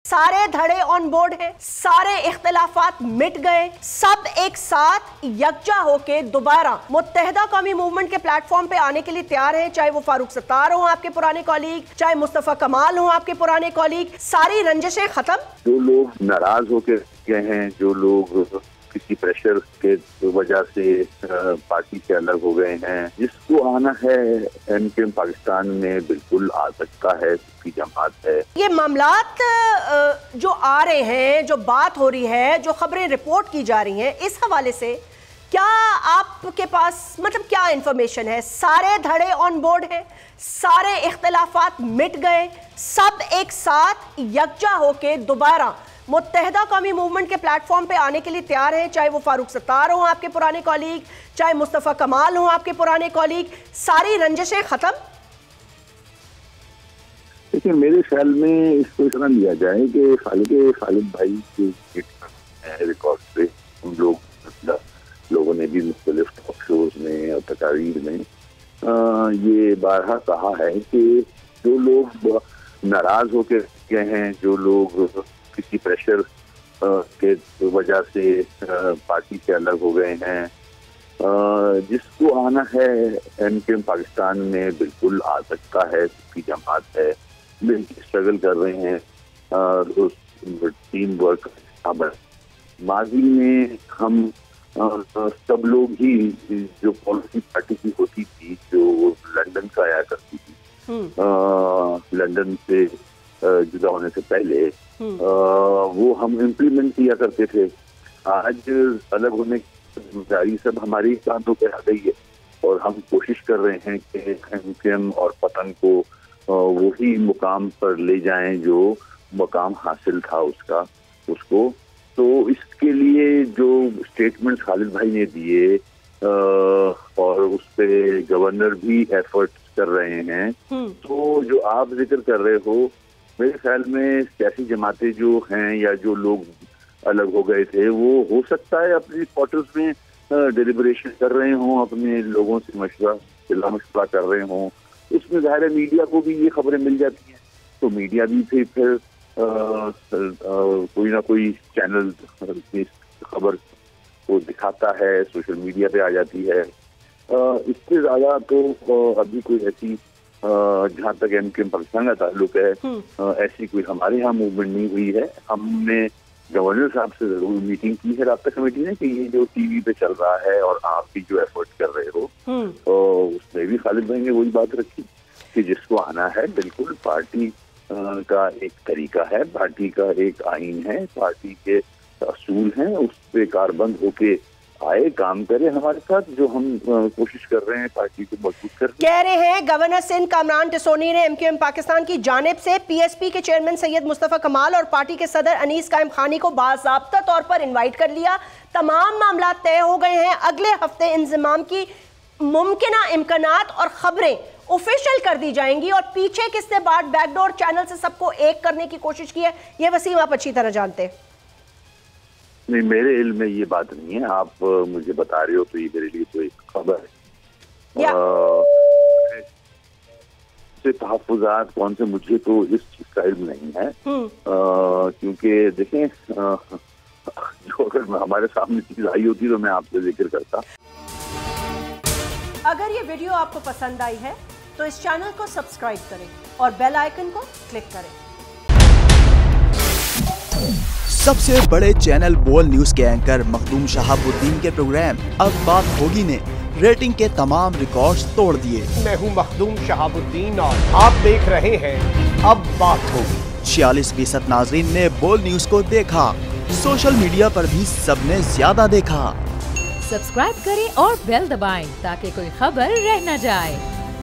सारे धड़े on board हैं, सारे इख्तिलाफात मिट गए, सब एक साथ यकजा होके दोबारा मुत्तहिदा कौमी मूवमेंट के प्लेटफॉर्म पे आने के लिए तैयार हैं। चाहे वो फारूक सत्तार हो आपके पुराने कॉलीग, चाहे मुस्तफा कमाल हो आपके पुराने कॉलीग, सारी रंजिशें खत्म। जो लोग नाराज होके गए हैं, जो लोग किसी प्रेशर के वजह से पार्टी से अलग हो गए हैं, जिसको आना है एमकेएम पाकिस्तान में बिल्कुल आ सकता है, उसकी जमात है। ये मामलात जो आ रहे हैं, जो बात हो रही है, जो खबरें रिपोर्ट की जा रही हैं, इस हवाले से क्या आपके पास मतलब क्या इंफॉर्मेशन है? सारे धड़े ऑन बोर्ड हैं, सारे इख्तिलाफात मिट गए, सब एक साथ यकजा होके दोबारा मुत्तहिदा कौमी मूवमेंट के प्लेटफॉर्म पे आने के लिए तैयार हैं। चाहे वो फारूक सत्तार हो आपके पुराने कॉलीग, चाहे मुस्तफा कमाल हो आपके पुराने कॉलीग, सारी रंजिशें खत्म। देखिए, मेरे ख्याल में इसको इस तरह लिया जाए कि खालिद भाई के रिकॉर्ड पे हम लोगों ने भी मुख्तलिफ टॉक शोज में और तकारीर में ये बारहा कहा है कि जो लोग नाराज होकर गए हैं, जो लोग किसी प्रेशर के वजह से पार्टी से अलग हो गए हैं, जिसको आना है एमकेएम पाकिस्तान में बिल्कुल आ सकता है, उसकी जमात है, स्ट्रगल कर रहे हैं, टीम वर्क। माजी में हम सब लोग ही जो पॉलिसी पार्टी की होती थी, जो लंदन से आया करती थी, लंदन से जुदा होने से पहले वो हम इम्प्लीमेंट किया करते थे। आज अलग होने की जिम्मेदारी सब हमारी कांधों पे आ गई है और हम कोशिश कर रहे हैं कि एमकेएम और पतन को वही मुकाम पर ले जाएं जो मुकाम हासिल था उसको। तो इसके लिए जो स्टेटमेंट खालिद भाई ने दिए और उस पे गवर्नर भी एफर्ट कर रहे हैं, तो जो आप जिक्र कर रहे हो, मेरे ख्याल में सियासी जमातें जो हैं या जो लोग अलग हो गए थे, वो हो सकता है अपनी क्वार्टर्स में डिलिब्रेशन कर रहे हों, अपने लोगों से मशवरा कर रहे हों। उसमें ज़ाहिर है मीडिया को भी ये खबरें मिल जाती हैं, तो मीडिया भी फिर कोई ना कोई चैनल इस खबर को दिखाता है, सोशल मीडिया पे आ जाती है। इससे ज़्यादा तो अभी कोई ऐसी जहाँ तक एमकेएम पाकिस्तान का ताल्लुक है, ऐसी कोई हमारे यहाँ मूवमेंट नहीं हुई है। हमने गवर्नर साहब से जरूर मीटिंग की है, राब्ता कमेटी ने, कि ये जो टीवी पे चल रहा है और आप भी जो एफर्ट कर रहे हो, उसमें भी खालिद भाई ने वही बात रखी कि जिसको आना है बिल्कुल पार्टी का एक तरीका है, पार्टी का एक आईन है, पार्टी के असूल हैं, उस पे कारबंद होके आए, काम करे हमारे साथ, जो हम कोशिश कर रहे हैं पार्टी को मजबूत कर। कह रहे हैं गवर्नर सिंध कामरान टिसोनी ने एमकेएम पाकिस्तान की जानिब से पीएसपी के चेयरमैन सैयद मुस्तफा कमाल और पार्टी के सदर अनीस कायम खानी को बाज़ाब्ता तौर पर इनवाइट कर लिया। तमाम मामला तय हो गए हैं। अगले हफ्ते इंज़माम की मुमकिना इम्कानात और खबरें ऑफिशियल कर दी जाएंगी और पीछे किसने बात बैकडोर चैनल से सबको एक करने की कोशिश की है, ये वसीम आप अच्छी तरह जानते हैं। नहीं, मेरे इल्म में ये बात नहीं है, आप मुझे बता रहे हो तो ये मेरे लिए तो एक खबर है। तहफ़्फ़ुज़ात कौन से, मुझे तो इस चीज का इल्म नहीं है, क्योंकि देखें जो अगर हमारे सामने चीज आई होती तो मैं आपसे जिक्र करता। अगर ये वीडियो आपको पसंद आई है तो इस चैनल को सब्सक्राइब करें और बेल आइकन को क्लिक करें। सबसे बड़े चैनल बोल न्यूज के एंकर मखदूम शहाबुद्दीन के प्रोग्राम अब बात होगी ने रेटिंग के तमाम रिकॉर्ड्स तोड़ दिए। मैं हूं मखदूम शहाबुद्दीन और आप देख रहे हैं अब बात होगी। 46% नाजरीन ने बोल न्यूज को देखा, सोशल मीडिया पर भी सबने ज्यादा देखा। सब्सक्राइब करें और बेल दबाएं ताकि कोई खबर रह न जाए।